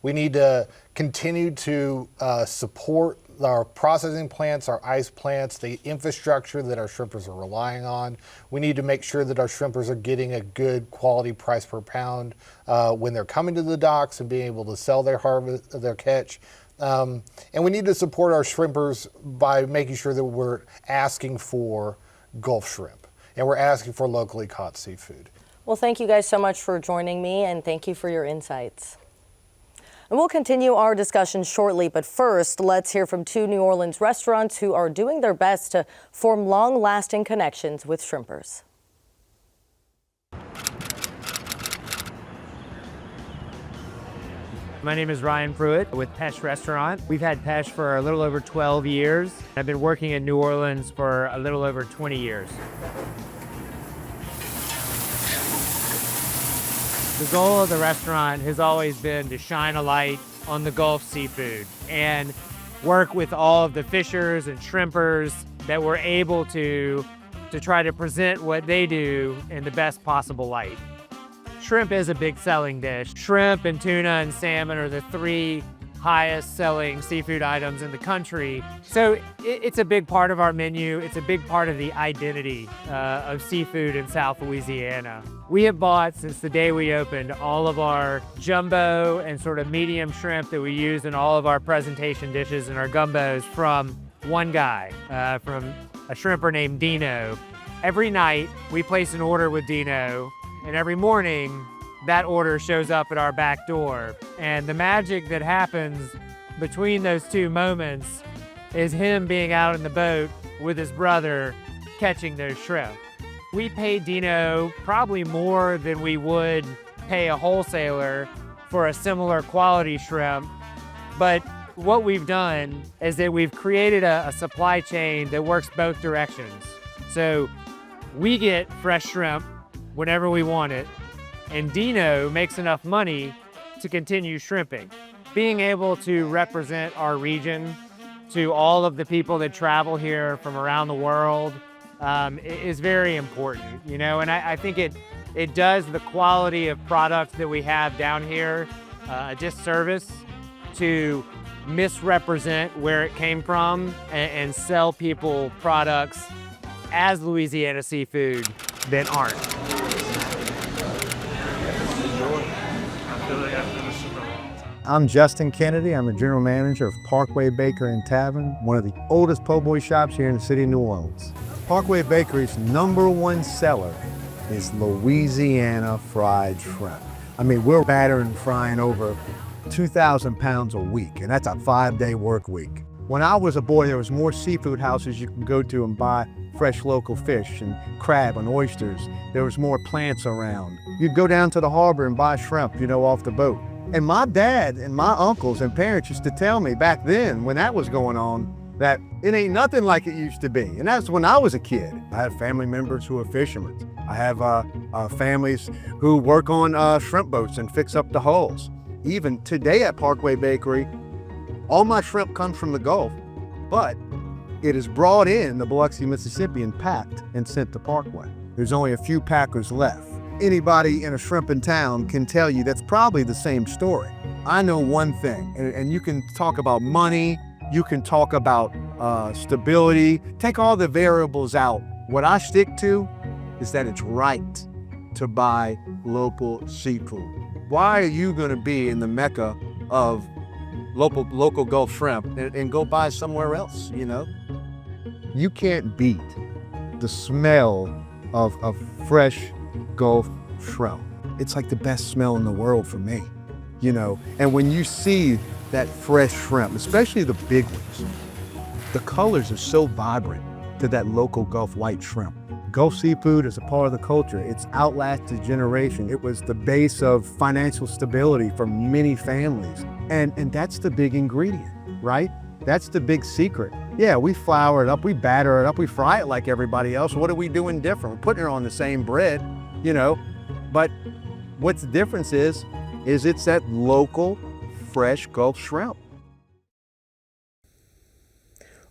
We need to continue to support our processing plants, our ice plants, the infrastructure that our shrimpers are relying on. We need to make sure that our shrimpers are getting a good quality price per pound when they're coming to the docks and being able to sell their harvest, their catch. And we need to support our shrimpers by making sure that we're asking for Gulf shrimp and we're asking for locally caught seafood. Well, thank you guys so much for joining me, and thank you for your insights. And we'll continue our discussion shortly, but first, let's hear from two New Orleans restaurants who are doing their best to form long-lasting connections with shrimpers. My name is Ryan Pruitt with Pesh Restaurant. We've had Pesh for a little over 12 years. I've been working in New Orleans for a little over 20 years. The goal of the restaurant has always been to shine a light on the Gulf seafood and work with all of the fishers and shrimpers that we're able to try to present what they do in the best possible light. Shrimp is a big selling dish. Shrimp and tuna and salmon are the three highest selling seafood items in the country. So it's a big part of our menu. It's a big part of the identity of seafood in South Louisiana. We have bought, since the day we opened, all of our jumbo and sort of medium shrimp that we use in all of our presentation dishes and our gumbos from one guy, from a shrimper named Dino. Every night we place an order with Dino, and every morning that order shows up at our back door. And the magic that happens between those two moments is him being out in the boat with his brother catching those shrimp. We pay Dino probably more than we would pay a wholesaler for a similar quality shrimp. But what we've done is that we've created a supply chain that works both directions. So we get fresh shrimp whenever we want it, and Dino makes enough money to continue shrimping. Being able to represent our region to all of the people that travel here from around the world is very important, and I think it does the quality of products that we have down here a disservice to misrepresent where it came from and sell people products as Louisiana seafood that aren't. I'm Justin Kennedy. I'm the general manager of Parkway Bakery and Tavern, one of the oldest po' boy shops here in the city of New Orleans. Parkway Bakery's #1 seller is Louisiana fried shrimp. I mean, we're battering and frying over 2,000 pounds a week, and that's a 5-day work week. When I was a boy, there was more seafood houses you could go to and buy fresh local fish and crab and oysters. There was more plants around. You'd go down to the harbor and buy shrimp, off the boat. And my dad and my uncles and parents used to tell me back then, when that was going on, that it ain't nothing like it used to be. And that's when I was a kid. I have family members who are fishermen. I have families who work on shrimp boats and fix up the hulls. Even today at Parkway Bakery, all my shrimp comes from the Gulf, but it is brought in the Biloxi, Mississippi and packed and sent to Parkway. There's only a few packers left. Anybody in a shrimp in town can tell you that's probably the same story. I know one thing, and you can talk about money, you can talk about stability, take all the variables out. What I stick to is that it's right to buy local seafood. Why are you gonna be in the mecca of local Gulf shrimp and go buy somewhere else, you know? You can't beat the smell of fresh Gulf shrimp. It's like the best smell in the world for me, you know? And when you see that fresh shrimp, especially the big ones, the colors are so vibrant to that local Gulf white shrimp. Gulf seafood is a part of the culture. It's outlasted generation. It was the base of financial stability for many families. And that's the big ingredient, right? That's the big secret. Yeah, we flour it up, we batter it up, we fry it like everybody else. What are we doing different? We're putting it on the same bread, you know? But what's the difference is it's that local, fresh Gulf shrimp.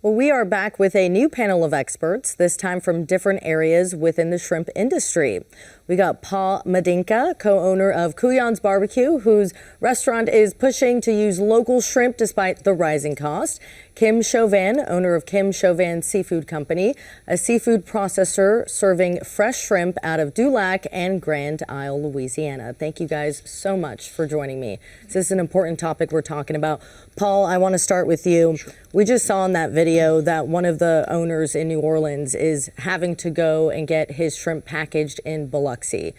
Well, we are back with a new panel of experts, this time from different areas within the shrimp industry. We got Paul Madinka, co-owner of Kuyon's Barbecue, whose restaurant is pushing to use local shrimp despite the rising cost. Kim Chauvin, owner of Kim Chauvin Seafood Company, a seafood processor serving fresh shrimp out of Dulac and Grand Isle, Louisiana. Thank you guys so much for joining me. This is an important topic we're talking about. Paul, I want to start with you. Sure. We just saw in that video that one of the owners in New Orleans is having to go and get his shrimp packaged in Biloxi.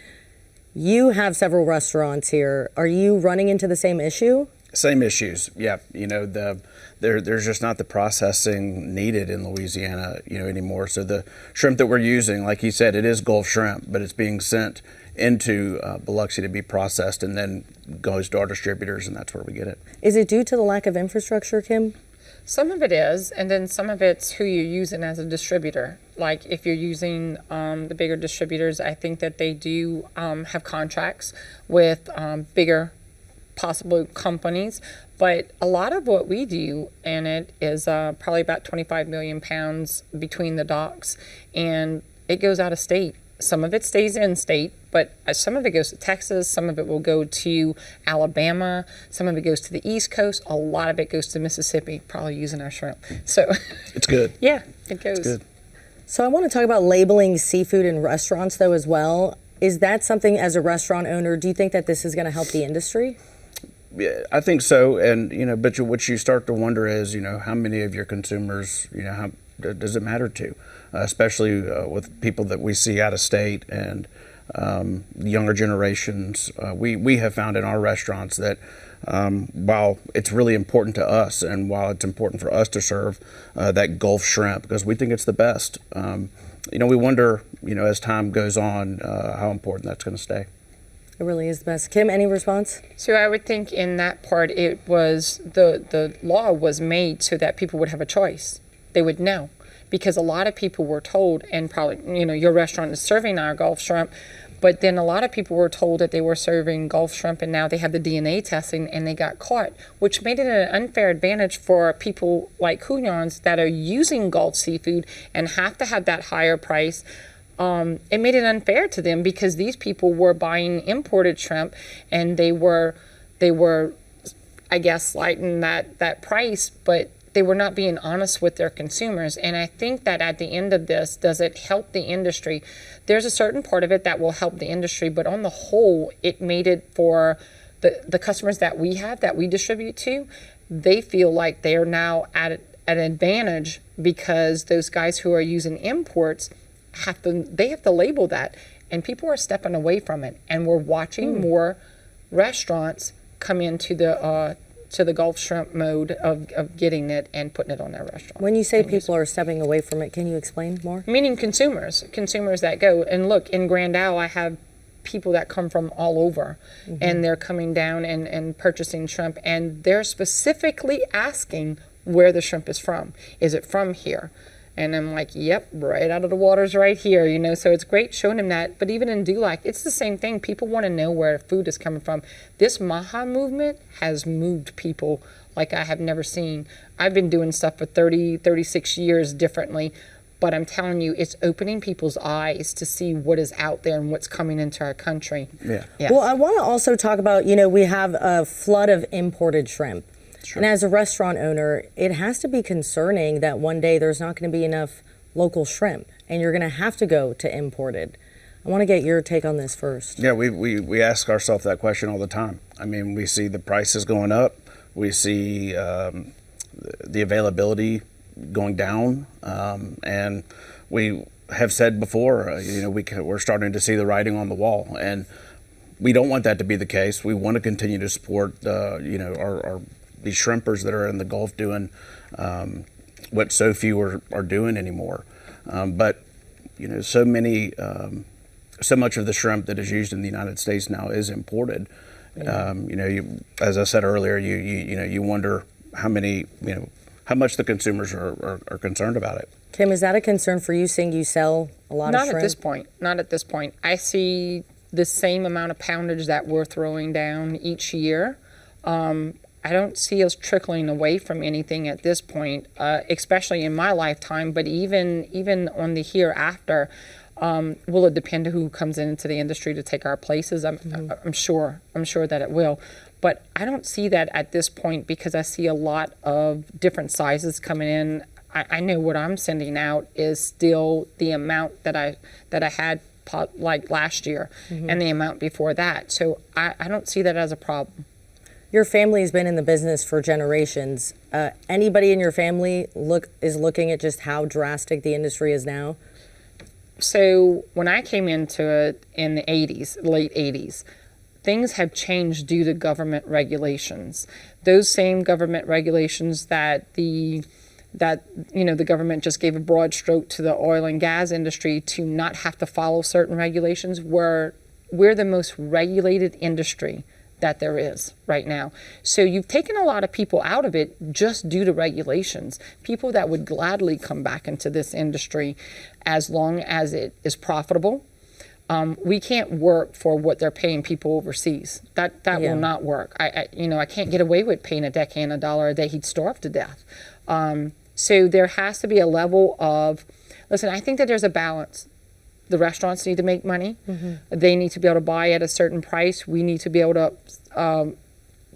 You have several restaurants here. Are you running into the same issue? Same issues, yeah. You know, there's just not the processing needed in Louisiana, you know, anymore. So the shrimp that we're using, like he said, it is Gulf shrimp, but it's being sent into Biloxi to be processed and then goes to our distributors, and that's where we get it. Is it due to the lack of infrastructure, Kim? Some of it is, and then some of it's who you're using as a distributor. Like if you're using the bigger distributors, I think that they do have contracts with bigger possible companies, but a lot of what we do in it is probably about 25 million pounds between the docks, and it goes out of state. Some of it stays in state, but some of it goes to Texas, some of it will go to Alabama, some of it goes to the East Coast, a lot of it goes to Mississippi, probably using our shrimp. So it's good. Yeah, it goes. It's good. So I want to talk about labeling seafood in restaurants though as well. Is that something, as a restaurant owner, do you think that this is going to help the industry? Yeah, I think so, and you know, but what you start to wonder is, you know, how many of your consumers, you know, how does it matter to, especially with people that we see out of state and younger generations. We have found in our restaurants that while it's really important to us, and while it's important for us to serve that Gulf shrimp because we think it's the best, you know, we wonder, you know, as time goes on, how important that's going to stay. It really is the best. Kim, any response? So I would think in that part, it was the law was made so that people would have a choice. They would know, because a lot of people were told, and probably, you know, your restaurant is serving our Gulf shrimp, but then a lot of people were told that they were serving Gulf shrimp, and now they have the DNA testing and they got caught, which made it an unfair advantage for people like Kuyon's that are using Gulf seafood and have to have that higher price. It made it unfair to them because these people were buying imported shrimp, and they were, I guess, lighting that price, but they were not being honest with their consumers. And I think that at the end of this, does it help the industry? There's a certain part of it that will help the industry, but on the whole, it made it for the customers that we have, that we distribute to, they feel like they are now at an advantage because those guys who are using imports have to label that, and people are stepping away from it, and we're watching more restaurants come into the Gulf shrimp mode of getting it and putting it on their restaurant. When you say people are stepping away from it, can you explain more? Meaning consumers that go, and look, in Grand Isle, I have people that come from all over, and they're coming down and purchasing shrimp, and they're specifically asking where the shrimp is from. Is it from here? And I'm like, yep, right out of the waters right here, you know. So it's great showing them that. But even in Dulac, it's the same thing. People want to know where food is coming from. This Maha movement has moved people like I have never seen. I've been doing stuff for 36 years differently. But I'm telling you, it's opening people's eyes to see what is out there and what's coming into our country. Yeah. Yes. Well, I want to also talk about, we have a flood of imported shrimp. Sure. And as a restaurant owner, it has to be concerning that one day there's not going to be enough local shrimp and you're going to have to go to imported. I want to get your take on this first. Yeah, we ask ourselves that question all the time. I mean, we see the prices going up. We see the availability going down, and we have said before, we're starting to see the writing on the wall, and we don't want that to be the case. We want to continue to support, our these shrimpers that are in the Gulf doing what so few are doing anymore. But so much of the shrimp that is used in the United States now is imported. Yeah. As I said earlier, you wonder how much the consumers are concerned about it. Kim, is that a concern for you, seeing you sell a lot of shrimp? Not at this point. I see the same amount of poundage that we're throwing down each year. I don't see us trickling away from anything at this point, especially in my lifetime, but even on the hereafter. Will it depend on who comes into the industry to take our places? I'm sure that it will. But I don't see that at this point because I see a lot of different sizes coming in. I know what I'm sending out is still the amount that I had like last year and the amount before that. So I don't see that as a problem. Your family's been in the business for generations. Anybody in your family is looking at just how drastic the industry is now? So when I came into it in the 80s, late 80s, things have changed due to government regulations. Those same government regulations that the government just gave a broad stroke to the oil and gas industry to not have to follow certain regulations, we're the most regulated industry that there is right now. So you've taken a lot of people out of it just due to regulations. People that would gladly come back into this industry as long as it is profitable. We can't work for what they're paying people overseas. That will not work. I can't get away with paying a deckhand $1 a day. He'd starve to death. So there has to be a level of, listen, I think that there's a balance. The restaurants need to make money. They need to be able to buy at a certain price. We need to be able to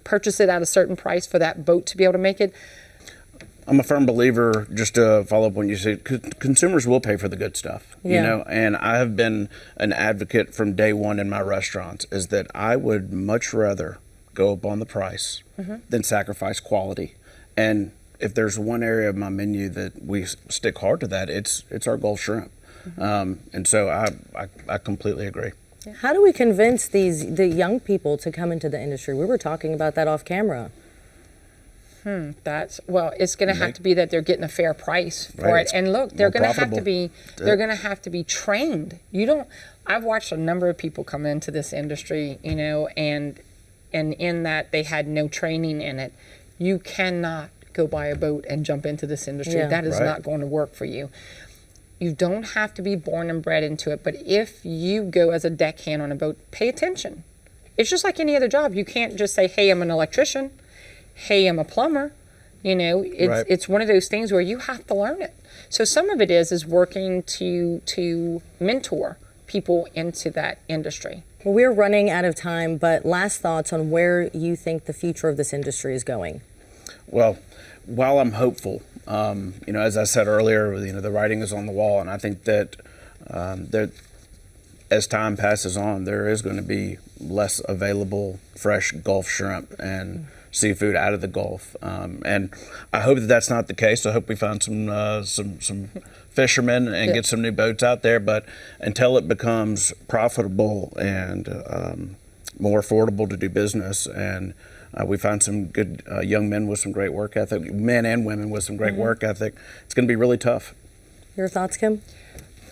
purchase it at a certain price for that boat to be able to make it. I'm a firm believer, just to follow up when you say, consumers will pay for the good stuff, and I have been an advocate from day one in my restaurants, is that I would much rather go up on the price than sacrifice quality. And if there's one area of my menu that we stick hard to that, it's our Gulf shrimp. And so I completely agree. How do we convince the young people to come into the industry? We were talking about that off camera. It's going to have to be that they're getting a fair price for it. And look, they're going to have to be trained. I've watched a number of people come into this industry, and in that they had no training in it. You cannot go buy a boat and jump into this industry. That is not going to work for you. You don't have to be born and bred into it, but if you go as a deckhand on a boat, pay attention. It's just like any other job. You can't just say, hey, I'm an electrician. Hey, I'm a plumber. It's one of those things where you have to learn it. So some of it is working to mentor people into that industry. Well, we're running out of time, but last thoughts on where you think the future of this industry is going. Well, while I'm hopeful, as I said earlier, the writing is on the wall, and I think that as time passes on, there is going to be less available fresh Gulf shrimp and seafood out of the Gulf, and I hope that that's not the case. I hope we find some fishermen and get some new boats out there. But until it becomes profitable and more affordable to do business, and we find some good young men with some great work ethic, men and women with some great work ethic, it's going to be really tough. Your thoughts, Kim?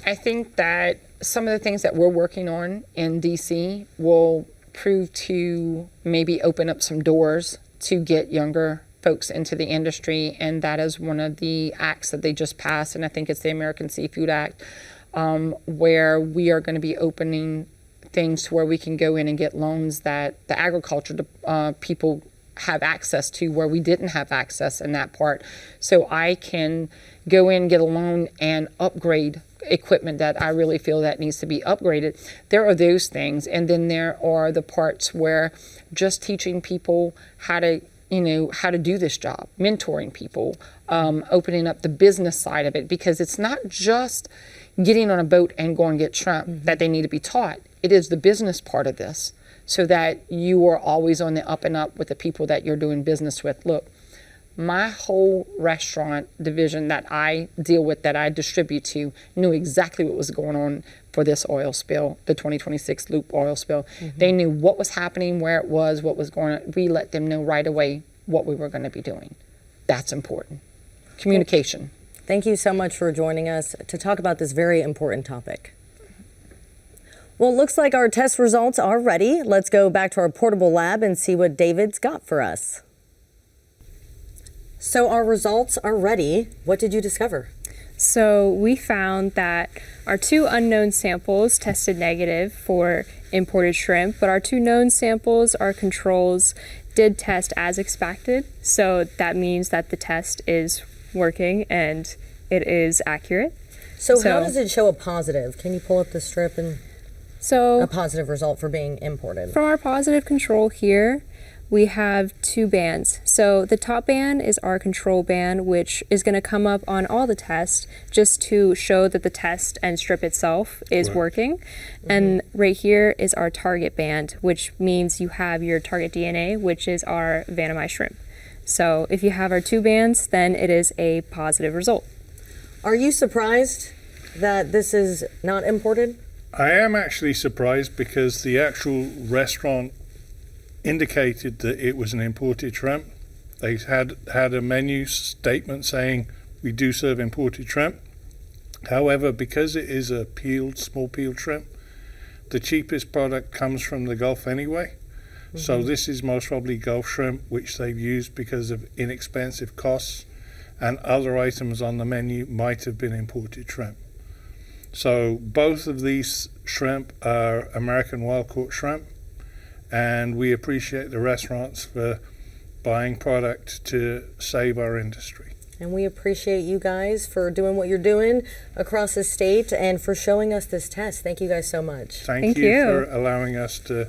I think that some of the things that we're working on in DC will prove to maybe open up some doors to get younger folks into the industry, and that is one of the acts that they just passed, and I think it's the American Seafood Act, where we are going to be opening things to where we can go in and get loans that the agriculture people have access to, where we didn't have access in that part. So I can go in, get a loan, and upgrade equipment that I really feel that needs to be upgraded. There are those things, and then there are the parts where just teaching people how to do this job, mentoring people, opening up the business side of it, because it's not just getting on a boat and going to get shrimp that they need to be taught. It is the business part of this, so that you are always on the up and up with the people that you're doing business with. Look, my whole restaurant division that I deal with, that I distribute to, knew exactly what was going on for this oil spill, the 2026 Loop oil spill. They knew what was happening, where it was, what was going on. We let them know right away what we were going to be doing. That's important. Communication. Thank you so much for joining us to talk about this very important topic. Well, it looks like our test results are ready. Let's go back to our portable lab and see what David's got for us. So our results are ready. What did you discover? So we found that our 2 unknown samples tested negative for imported shrimp, but our 2 known samples, our controls, did test as expected. So that means that the test is working and it is accurate. So how does it show a positive? Can you pull up the strip and a positive result for being imported? From our positive control here, we have 2 bands. So the top band is our control band, which is going to come up on all the tests just to show that the test and strip itself is working. And right here is our target band, which means you have your target DNA, which is our Vanamai shrimp. So if you have our 2 bands, then it is a positive result. Are you surprised that this is not imported? I am actually surprised, because the actual restaurant indicated that it was an imported shrimp. They had a menu statement saying we do serve imported shrimp. However, because it is a small peeled shrimp, the cheapest product comes from the Gulf anyway. So this is most probably Gulf shrimp, which they've used because of inexpensive costs, and other items on the menu might have been imported shrimp. So both of these shrimp are American wild-caught shrimp, and we appreciate the restaurants for buying product to save our industry. And we appreciate you guys for doing what you're doing across the state and for showing us this test. Thank you guys so much. Thank you for allowing us to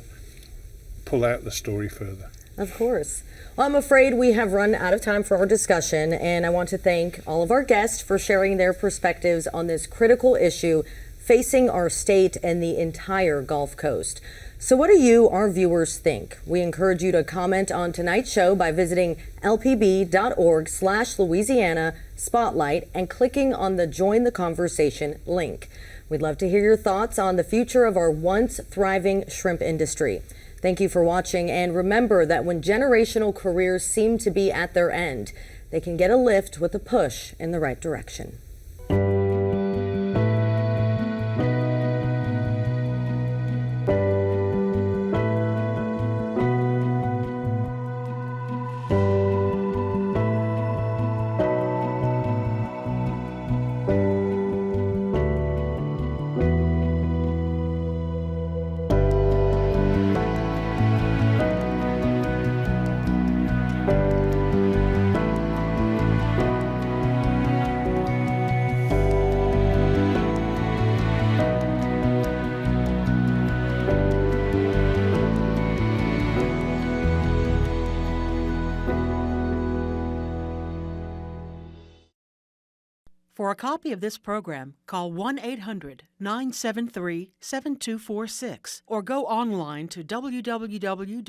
pull out the story further. Of course. Well, I'm afraid we have run out of time for our discussion, and I want to thank all of our guests for sharing their perspectives on this critical issue facing our state and the entire Gulf Coast. So what do you, our viewers, think? We encourage you to comment on tonight's show by visiting lpb.org/Louisiana Spotlight and clicking on the Join the Conversation link. We'd love to hear your thoughts on the future of our once thriving shrimp industry. Thank you for watching, and remember that when generational careers seem to be at their end, they can get a lift with a push in the right direction. For a copy of this program, call 1-800-973-7246 or go online to www.lpb.org.